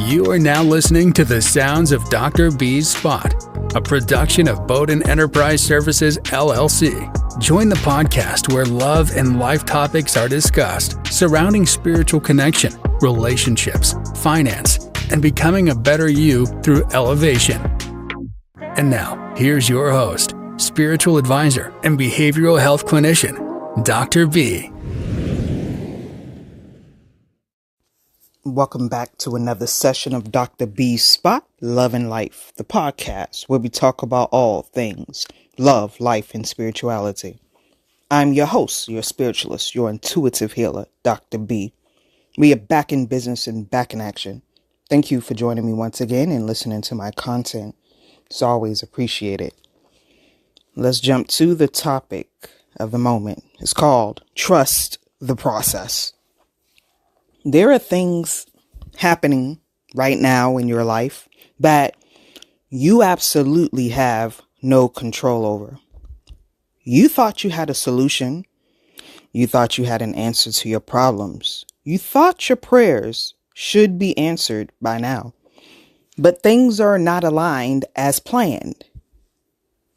You are now listening to the sounds of Dr. B's Spot, a production of Bowden Enterprise Services, LLC. Join the podcast where love and life topics are discussed surrounding spiritual connection, relationships, finance, and becoming a better you through elevation. And now, here's your host, spiritual advisor and behavioral health clinician, Dr. B. Welcome back to another session of Dr. B's Spot, Love and Life, the podcast where we talk about all things love, life, and spirituality. I'm your host, your spiritualist, your intuitive healer, Dr. B. We are back in business and back in action. Thank you for joining me once again and listening to my content. It's always appreciated. Let's jump to the topic of the moment. It's called Trust the Process. There are things happening right now in your life that you absolutely have no control over. You thought you had a solution. You thought you had an answer to your problems. You thought your prayers should be answered by now. But things are not aligned as planned.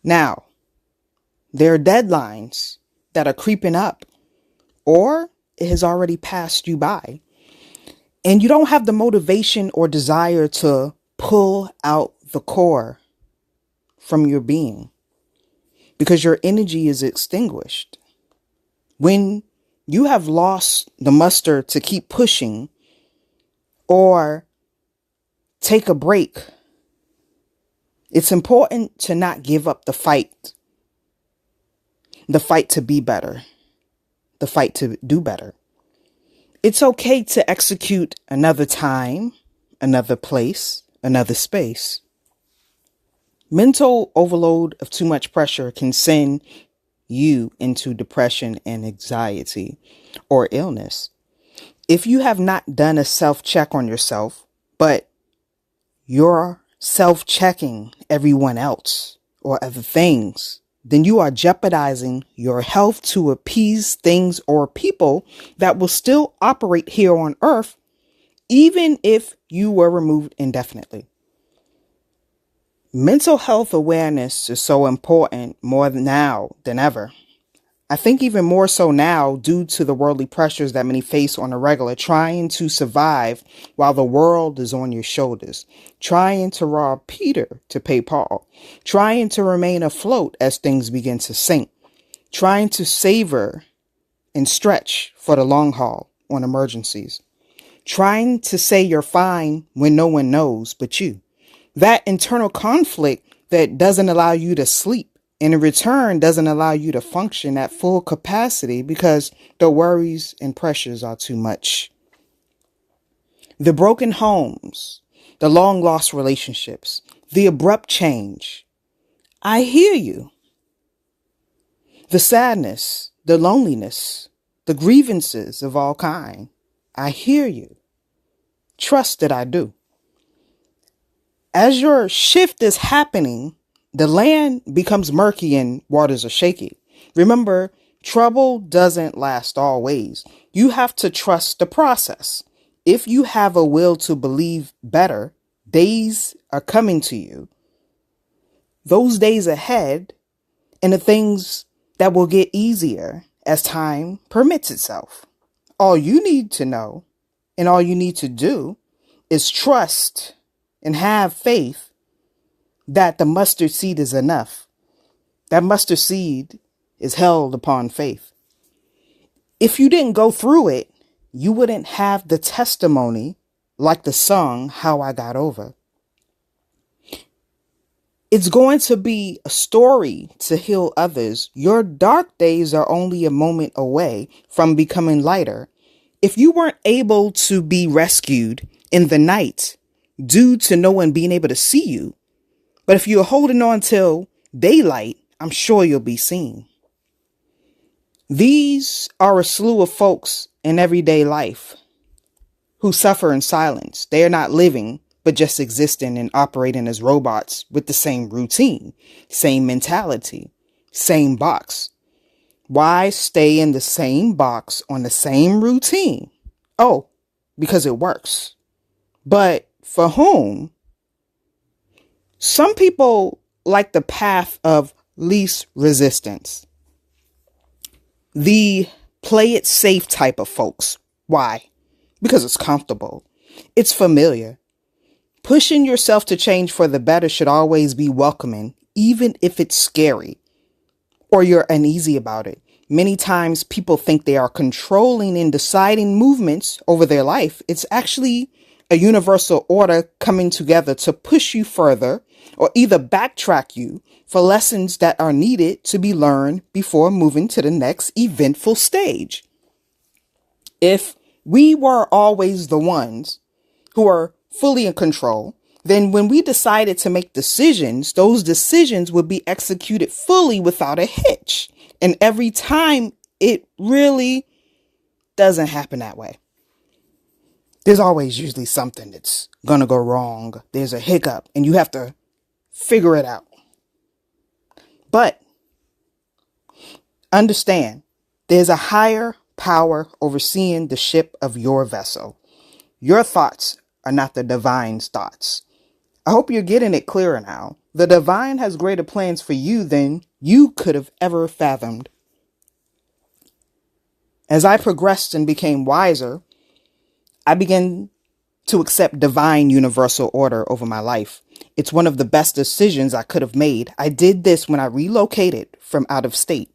Now, there are deadlines that are creeping up, or it has already passed you by. And you don't have the motivation or desire to pull out the core from your being because your energy is extinguished. When you have lost the muster to keep pushing or take a break, it's important to not give up the fight to be better, the fight to do better. It's okay to execute another time, another place, another space. Mental overload of too much pressure can send you into depression and anxiety or illness. If you have not done a self-check on yourself, but you're self-checking everyone else or other things, then you are jeopardizing your health to appease things or people that will still operate here on earth, even if you were removed indefinitely. Mental health awareness is so important more now than ever. I think even more so now due to the worldly pressures that many face on a regular, trying to survive while the world is on your shoulders, trying to rob Peter to pay Paul, trying to remain afloat as things begin to sink, trying to savor and stretch for the long haul on emergencies, trying to say you're fine when no one knows but you. That internal conflict that doesn't allow you to sleep, and in return doesn't allow you to function at full capacity because the worries and pressures are too much. The broken homes, the long lost relationships, the abrupt change. I hear you. The sadness, the loneliness, the grievances of all kind. I hear you. Trust that I do. As your shift is happening, the land becomes murky and waters are shaky. Remember, trouble doesn't last always. You have to trust the process. If you have a will to believe better, days are coming to you. Those days ahead and the things that will get easier as time permits itself. All you need to know and all you need to do is trust and have faith that the mustard seed is enough. That mustard seed is held upon faith. If you didn't go through it, you wouldn't have the testimony like the song, How I Got Over. It's going to be a story to heal others. Your dark days are only a moment away from becoming lighter. If you weren't able to be rescued in the night due to no one being able to see you, but if you're holding on till daylight, I'm sure you'll be seen. These are a slew of folks in everyday life who suffer in silence. They are not living, but just existing and operating as robots with the same routine, same mentality, same box. Why stay in the same box on the same routine? Oh, because it works. But For whom? Some people like the path of least resistance. The play it safe type of folks. Why? Because it's comfortable. It's familiar. Pushing yourself to change for the better should always be welcoming, even if it's scary or you're uneasy about it. Many times people think they are controlling and deciding movements over their life. It's actually a universal order coming together to push you further or either backtrack you for lessons that are needed to be learned before moving to the next eventful stage. If we were always the ones who are fully in control, then when we decided to make decisions, those decisions would be executed fully without a hitch. And every time it really doesn't happen that way. There's always usually something that's going to go wrong. There's a hiccup and you have to figure it out. But understand, there's a higher power overseeing the ship of your vessel. Your thoughts are not the divine's thoughts. I hope you're getting it clearer now. The divine has greater plans for you than you could have ever fathomed. As I progressed and became wiser, I began to accept divine universal order over my life. It's one of the best decisions I could have made. I did this when I relocated from out of state.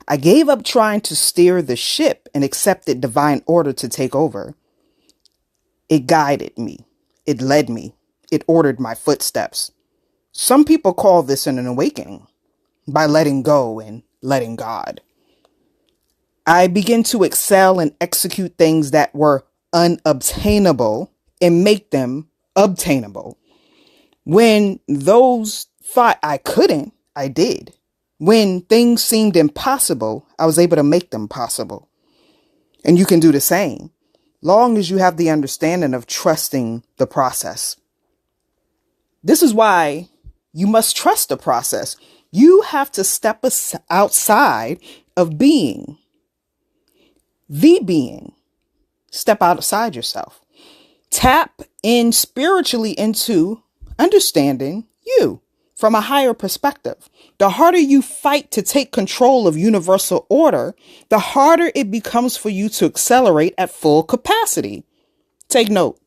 I gave up trying to steer the ship and accepted divine order to take over. It guided me. It led me. It ordered my footsteps. Some people call this an awakening by letting go and letting God. I began to excel and execute things that were unobtainable and make them obtainable. When those thought I couldn't, I did. When things seemed impossible, I was able to make them possible. And you can do the same, long as you have the understanding of trusting the process. This is why you must trust the process. You have to step outside of being the being. Step outside yourself. Tap in spiritually into understanding you from a higher perspective. The harder you fight to take control of universal order, the harder it becomes for you to accelerate at full capacity. Take note.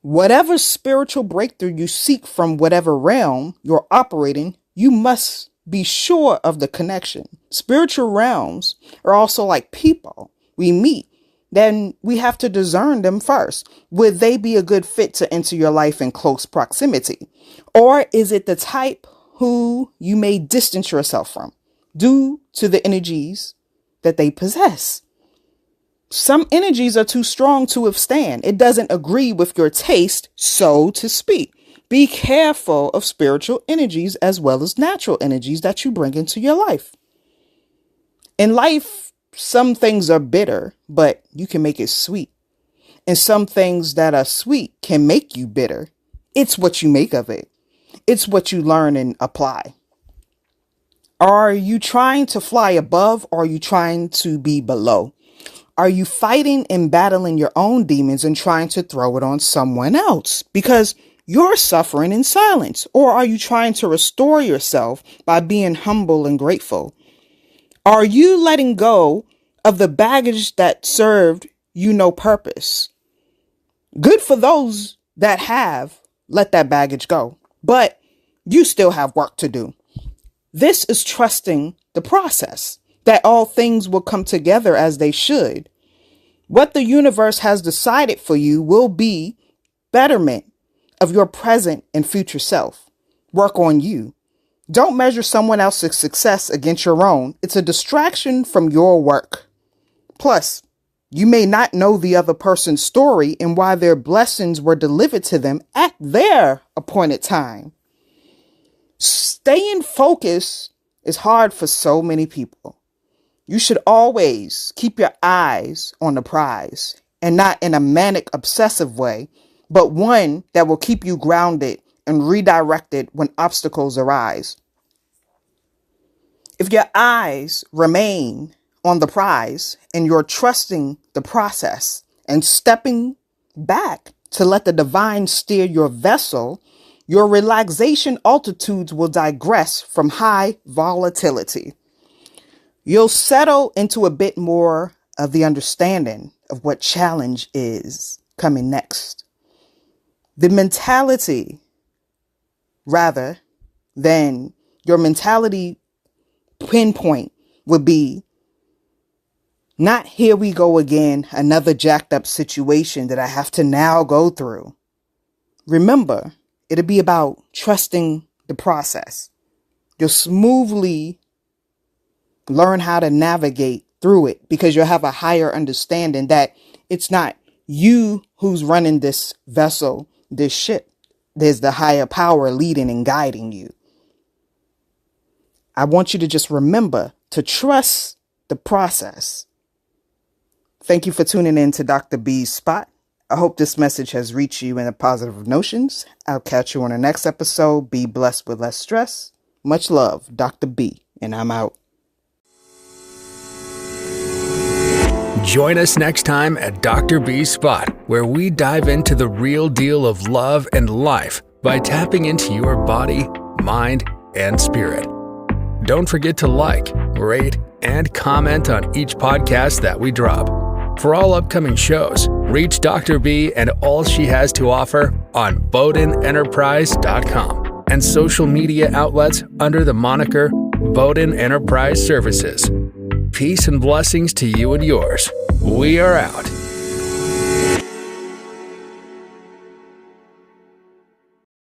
Whatever spiritual breakthrough you seek from whatever realm you're operating, you must be sure of the connection. Spiritual realms are also like people we meet. Then we have to discern them first. Would they be a good fit to enter your life in close proximity? Or is it the type who you may distance yourself from due to the energies that they possess? Some energies are too strong to withstand. It doesn't agree with your taste, so to speak. Be careful of spiritual energies as well as natural energies that you bring into your life. In life, some things are bitter, but you can make it sweet. And some things that are sweet can make you bitter. It's what you make of it. It's what you learn and apply. Are you trying to fly above or are you trying to be below? Are you fighting and battling your own demons and trying to throw it on someone else because you're suffering in silence? Or are you trying to restore yourself by being humble and grateful? Are you letting go of the baggage that served you no purpose? Good for those that have let that baggage go, but you still have work to do. This is trusting the process, that all things will come together as they should. What the universe has decided for you will be betterment of your present and future self. Work on you. Don't measure someone else's success against your own. It's a distraction from your work. Plus, you may not know the other person's story and why their blessings were delivered to them at their appointed time. Staying focused is hard for so many people. You should always keep your eyes on the prize, and not in a manic obsessive way, but one that will keep you grounded and redirected when obstacles arise. If your eyes remain on the prize and you're trusting the process and stepping back to let the divine steer your vessel, your relaxation altitudes will digress from high volatility. You'll settle into a bit more of the understanding of what challenge is coming next. The mentality, rather than your mentality pinpoint, would be not here we go again, another jacked up situation that I have to now go through. Remember, it'll be about trusting the process. You'll smoothly learn how to navigate through it because you'll have a higher understanding that it's not you who's running this vessel, this ship. There's the higher power leading and guiding you. I want you to just remember to trust the process. Thank you for tuning in to Dr. B's Spot. I hope this message has reached you in a positive notions. I'll catch you on the next episode. Be blessed with less stress. Much love, Dr. B, and I'm out. Join us next time at Dr. B's Spot, where we dive into the real deal of love and life by tapping into your body, mind, and spirit. Don't forget to like, rate, and comment on each podcast that we drop. For all upcoming shows, reach Dr. B and all she has to offer on BowdenEnterprise.com and social media outlets under the moniker Bowden Enterprise Services. Peace and blessings to you and yours. We are out.